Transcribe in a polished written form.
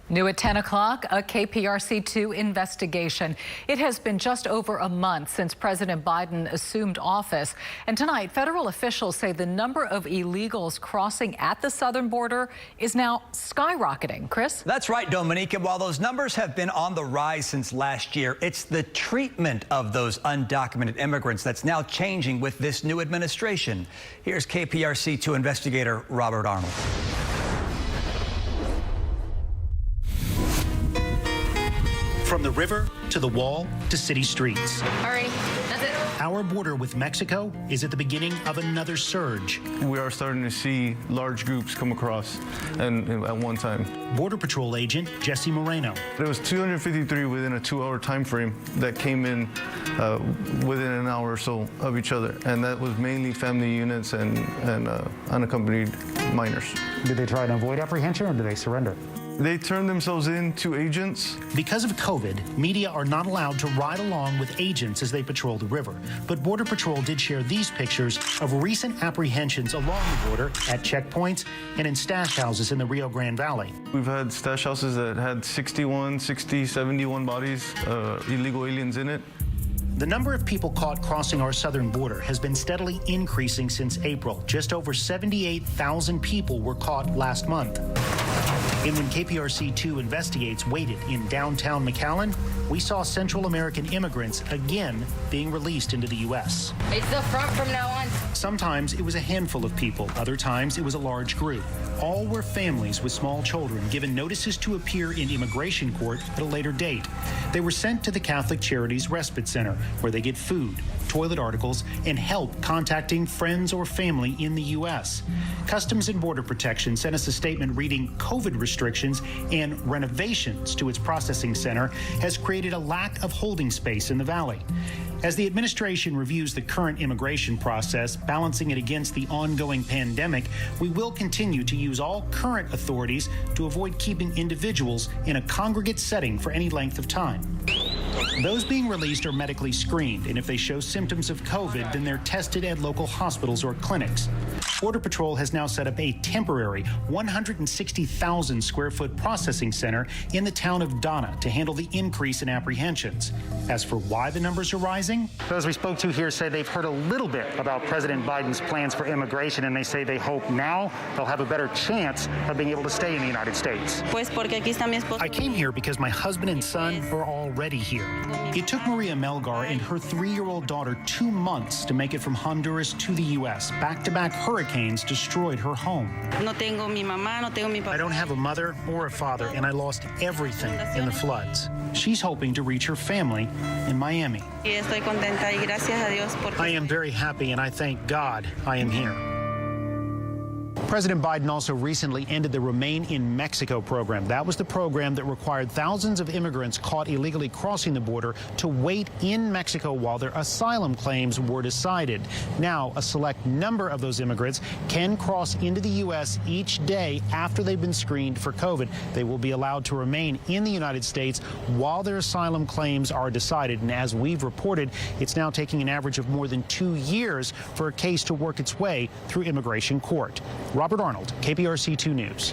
New at 10 o'clock, a KPRC2 investigation. It has been just over a month since President Biden assumed office. And tonight, federal officials say the number of illegals crossing at the southern border is now skyrocketing. Chris? That's right, Dominique. And while those numbers have been on the rise since last year, it's the treatment of those undocumented immigrants that's now changing with this new administration. Here's KPRC2 investigator Robert Arnold. From the river to the wall to city streets. All right, that's it. Our border with Mexico is at the beginning of another surge. We are starting to see large groups come across and at one time. Border Patrol agent Jesse Moreno. There was 253 within a 2-hour time frame that came in within an hour or so of each other, and that was mainly family units and unaccompanied minors. Did they try to avoid apprehension or did they surrender? They turned themselves in to agents. Because of COVID, media are not allowed to ride along with agents as they patrol the river. But Border Patrol did share these pictures of recent apprehensions along the border at checkpoints and in stash houses in the Rio Grande Valley. We've had stash houses that had 61, 60, 71 bodies, illegal aliens in it. The number of people caught crossing our southern border has been steadily increasing since April. Just over 78,000 people were caught last month. And when KPRC2 investigates waited in downtown McAllen, we saw Central American immigrants again being released into the U.S. It's the front from now on. Sometimes it was a handful of people. Other times it was a large group. All were families with small children given notices to appear in immigration court at a later date. They were sent to the Catholic Charities Respite Center, where they get food, toilet articles, and help contacting friends or family in the U.S. Customs and Border Protection sent us a statement reading COVID restrictions and renovations to its processing center has created a lack of holding space in the valley. As the administration reviews the current immigration process, balancing it against the ongoing pandemic, we will continue to use all current authorities to avoid keeping individuals in a congregate setting for any length of time. Those being released are medically screened, and if they show symptoms of COVID, then they're tested at local hospitals or clinics. Border Patrol has now set up a temporary 160,000 square foot processing center in the town of Donna to handle the increase in apprehensions. As for why the numbers are rising, Those we spoke to here say they've heard a little bit about President Biden's plans for immigration, and they say they hope now they'll have a better chance of being able to stay in the United States. I came here because my husband and son are already here. It took Maria Melgar and her 3-year-old daughter 2 months to make it from Honduras to the U.S. Back-to-back hurricanes destroyed her home. I don't have a mother or a father, and I lost everything in the floods. She's hoping to reach her family in Miami. I am very happy, and I thank God I am here. President Biden also recently ended the Remain in Mexico program. That was the program that required thousands of immigrants caught illegally crossing the border to wait in Mexico while their asylum claims were decided. Now, a select number of those immigrants can cross into the U.S. each day after they've been screened for COVID. They will be allowed to remain in the United States while their asylum claims are decided. And as we've reported, it's now taking an average of more than 2 years for a case to work its way through immigration court. Robert Arnold, KPRC2 News.